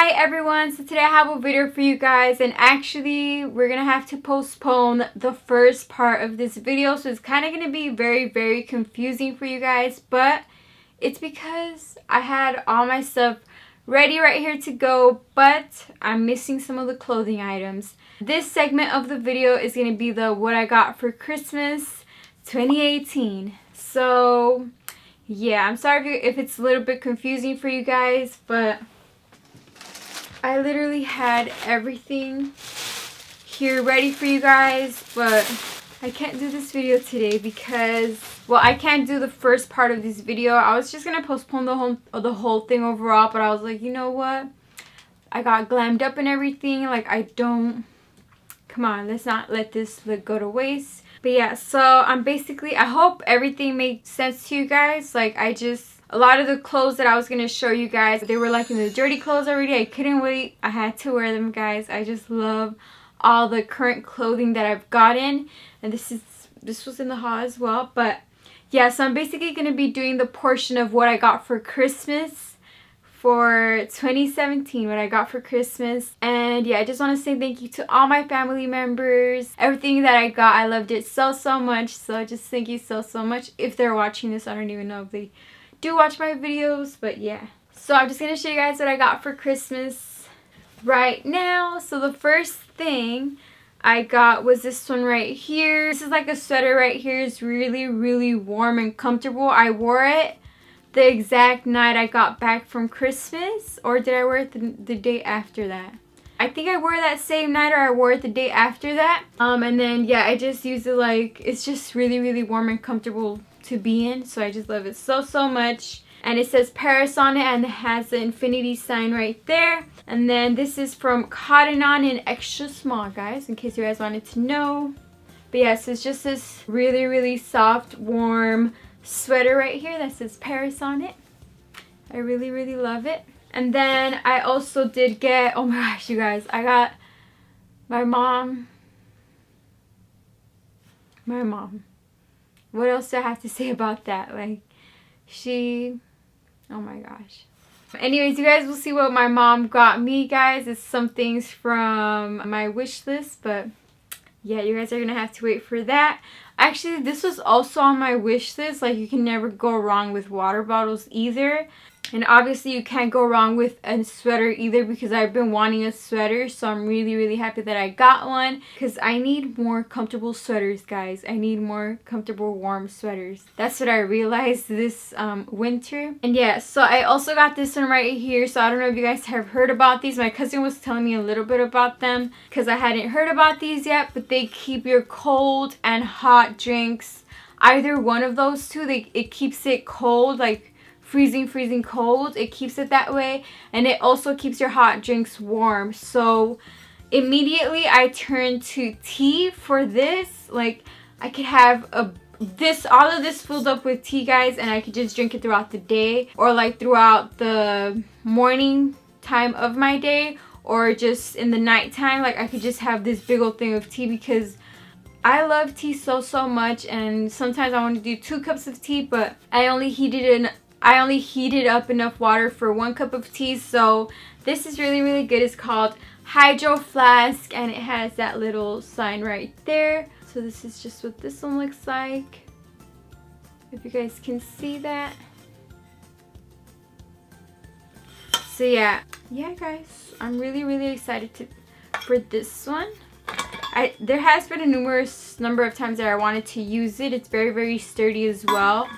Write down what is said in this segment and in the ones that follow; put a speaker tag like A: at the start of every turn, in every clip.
A: Hi everyone, so today I have a video for you guys, and actually we're gonna have to postpone the first part of this video, so it's kind of gonna be very confusing for you guys, but it's because I had all my stuff ready right here to go, but I'm missing some of the clothing items. This segment of the video is gonna be the what I got for Christmas 2018. So yeah, I'm sorry if it's a little bit confusing for you guys, but I literally had everything here ready for you guys, but I can't do this video today because, well, I can't do the first part of this video. I was just gonna postpone the whole thing overall, but I was like, you know what? I got glammed up and everything. Like, come on, let's not let this look go to waste. But yeah, so I hope everything makes sense to you guys. Like, a lot of the clothes that I was going to show you guys, they were like in the dirty clothes already. I couldn't wait. I had to wear them, guys. I just love all the current clothing that I've gotten. And this was in the haul as well. But yeah, so I'm basically going to be doing the portion of what I got for Christmas for 2017, what I got for Christmas. And yeah, I just want to say thank you to all my family members. Everything that I got, I loved it so much. So just thank you so much. If they're watching this, I don't even know if they do watch my videos, but yeah. So I'm just gonna show you guys what I got for Christmas right now. So the first thing I got was this one right here. This is like a sweater right here. It's really warm and comfortable. I wore it the exact night I got back from Christmas, or did I wear it the day after that? I think I wore it that same night, or I wore it the day after that. And then yeah, I just used it like, it's just really warm and comfortable to be in, so I just love it so much. And it says Paris on it, and it has the infinity sign right there. And then this is from Cotton On in extra small, guys, in case you guys wanted to know. But yes, yeah, so it's just this really soft, warm sweater right here that says Paris on it. I really love it. And then I also did get, oh my gosh, you guys, I got my mom. What else do I have to say about that? Like, oh my gosh. Anyways, you guys will see what my mom got me, guys. It's some things from my wish list, but yeah, you guys are gonna have to wait for that. Actually, this was also on my wish list. Like, you can never go wrong with water bottles either. And obviously you can't go wrong with a sweater either, because I've been wanting a sweater. So I'm really happy that I got one, because I need more comfortable sweaters, guys. I need more comfortable warm sweaters. That's what I realized this winter. And yeah, so I also got this one right here. So I don't know if you guys have heard about these. My cousin was telling me a little bit about them, because I hadn't heard about these yet. But they keep your cold and hot drinks, either one of those two. It keeps it cold, like freezing cold. It keeps it that way, and it also keeps your hot drinks warm. So immediately I turned to tea for this. Like, I could have all of this filled up with tea, guys, and I could just drink it throughout the day, or like throughout the morning time of my day, or just in the nighttime. Like, I could just have this big old thing of tea, because I love tea so much. And sometimes I want to do 2 cups of tea, but I only heated up enough water for 1 cup of tea. So this is really good. It's called Hydro Flask, and it has that little sign right there. So this is just what this one looks like, if you guys can see that. So yeah guys, I'm really excited for this one. There has been a numerous number of times that I wanted to use it. It's very sturdy as well.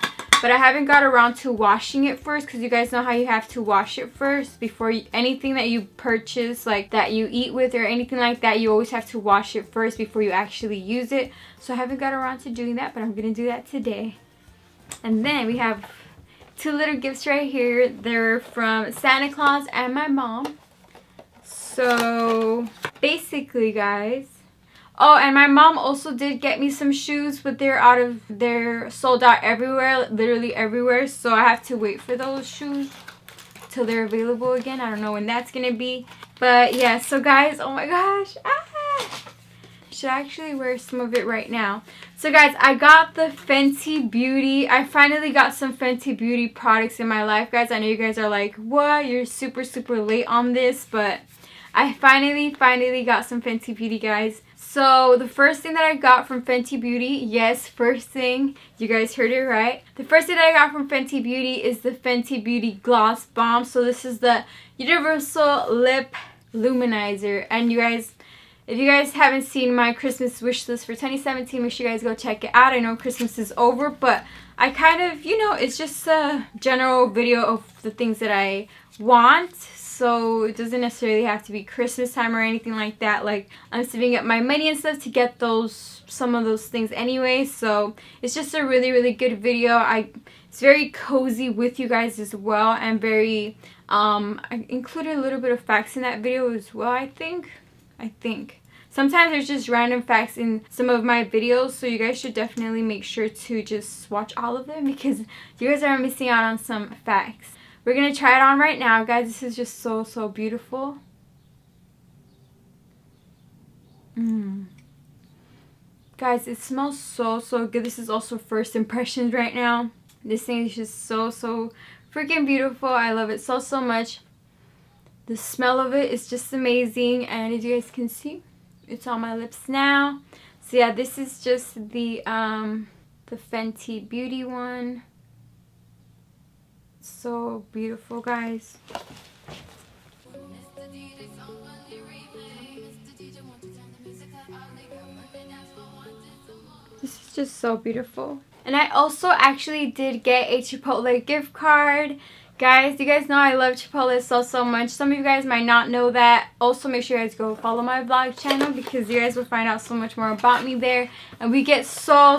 A: But I haven't got around to washing it first, because you guys know how you have to wash it first before anything that you purchase, like that you eat with or anything like that. You always have to wash it first before you actually use it. So I haven't got around to doing that, but I'm going to do that today. And then we have 2 little gifts right here. They're from Santa Claus and my mom. So basically, guys, oh, and my mom also did get me some shoes, but they're sold out everywhere, literally everywhere. So I have to wait for those shoes till they're available again. I don't know when that's gonna be. But yeah, so guys, oh my gosh. should actually wear some of it right now. So guys, I got the Fenty Beauty. I finally got some Fenty Beauty products in my life, guys. I know you guys are like, what? You're super late on this, but I finally got some Fenty Beauty, guys. So the first thing that I got from Fenty Beauty, yes, first thing, you guys heard it right. The first thing that I got from Fenty Beauty is the Fenty Beauty Gloss Bomb. So this is the Universal Lip Luminizer. And you guys, if you guys haven't seen my Christmas wish list for 2017, make sure you guys go check it out. I know Christmas is over, but I kind of, you know, it's just a general video of the things that I want. So it doesn't necessarily have to be Christmas time or anything like that. Like, I'm saving up my money and stuff to get some of those things anyway. So it's just a really good video. It's very cozy with you guys as well, and very I included a little bit of facts in that video as well. I think sometimes there's just random facts in some of my videos, so you guys should definitely make sure to just watch all of them, because you guys are missing out on some facts. We're going to try it on right now, guys. This is just so beautiful. Guys, it smells so good. This is also first impressions right now. This thing is just so freaking beautiful. I love it so much. The smell of it is just amazing. And as you guys can see, it's on my lips now. So yeah, this is just the Fenty Beauty one. So beautiful, guys. This is just so beautiful. And I also actually did get a Chipotle gift card. Guys, you guys know I love Chipotle so much. Some of you guys might not know that. Also, make sure you guys go follow my vlog channel, because you guys will find out so much more about me there. And we get so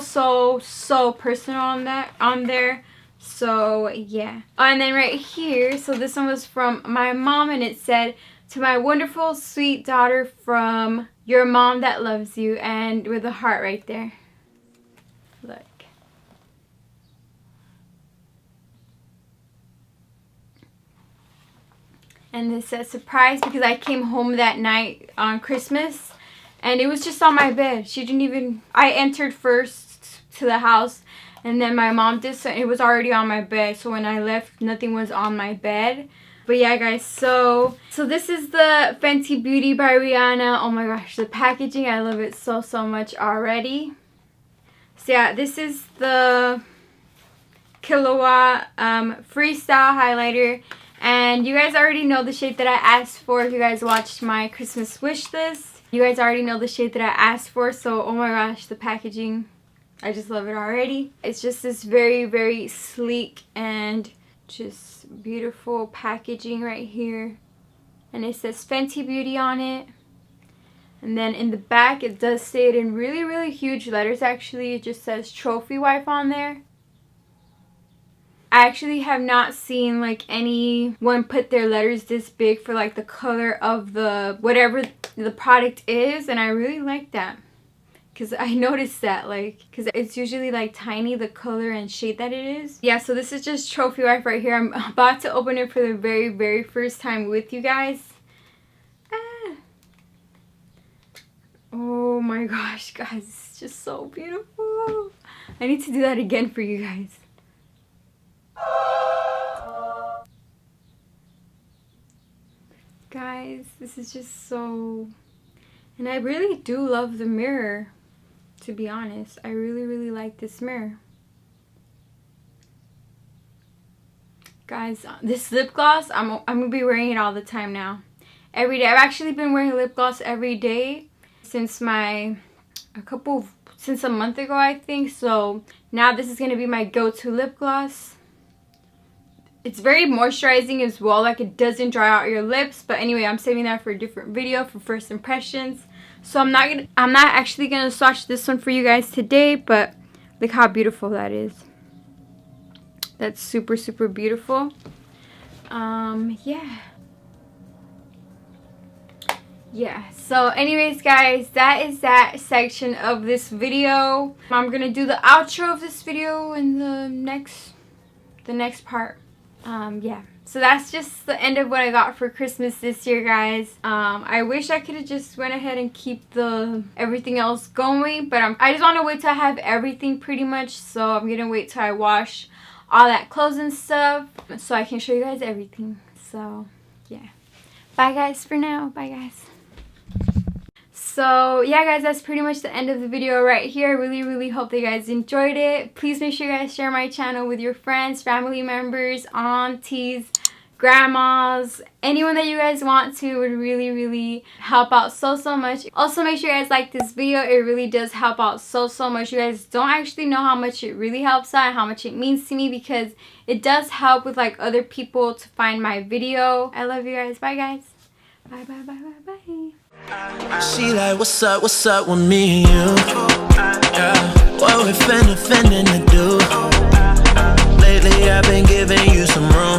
A: personal on there. So yeah. Oh, and then right here, so this one was from my mom, and it said, "To my wonderful sweet daughter from your mom that loves you," and with a heart right there. Look. And it says surprise, because I came home that night on Christmas and it was just on my bed. She didn't even, I entered first to the house, and then my mom did, so it was already on my bed. So when I left, nothing was on my bed. But yeah, guys, so this is the Fenty Beauty by Rihanna. Oh my gosh, the packaging, I love it so much already. So yeah, this is the Kilowatt Freestyle Highlighter. And you guys already know the shade that I asked for. If you guys watched my Christmas wish list, you guys already know the shade that I asked for. So, oh my gosh, the packaging, I just love it already. It's just this very sleek and just beautiful packaging right here. And it says Fenty Beauty on it. And then in the back, it does say it in really huge letters actually. It just says Trophy Wife on there. I actually have not seen like anyone put their letters this big for like the color of the whatever the product is, and I really like that, because I noticed that, like, because it's usually like tiny, the color and shade that it is. Yeah, so this is just Trophy Wife right here. I'm about to open it for the very first time with you guys. Oh my gosh, guys, it's just so beautiful. I need to do that again for you guys. Guys, this is just so, and I really do love the mirror, to be honest. I really like this mirror. Guys, this lip gloss, I'm gonna be wearing it all the time now, every day. I've actually been wearing lip gloss every day since a month ago, I think. So now this is gonna be my go-to lip gloss. It's very moisturizing as well, like it doesn't dry out your lips. But anyway, I'm saving that for a different video for first impressions. So I'm not actually gonna swatch this one for you guys today, but look how beautiful that is. That's super beautiful. Yeah, so anyways, guys, that is that section of this video. I'm gonna do the outro of this video in the next part. Yeah. So that's just the end of what I got for Christmas this year, guys. I wish I could have just went ahead and keep everything else going, but I just want to wait till I have everything pretty much. So I'm gonna wait till I wash all that clothes and stuff so I can show you guys everything. So yeah, bye guys for now. Bye guys. So yeah guys, that's pretty much the end of the video right here. I really hope that you guys enjoyed it. Please make sure you guys share my channel with your friends, family members, aunties, grandmas, anyone that you guys want to. Would really help out so much. Also make sure you guys like this video. It really does help out so much. You guys don't actually know how much it really helps out and how much it means to me, because it does help with like other people to find my video. I love you guys. Bye guys. Bye.
B: She like, what's up with me and you? Yeah, what we finna to do? Lately I've been giving you some room.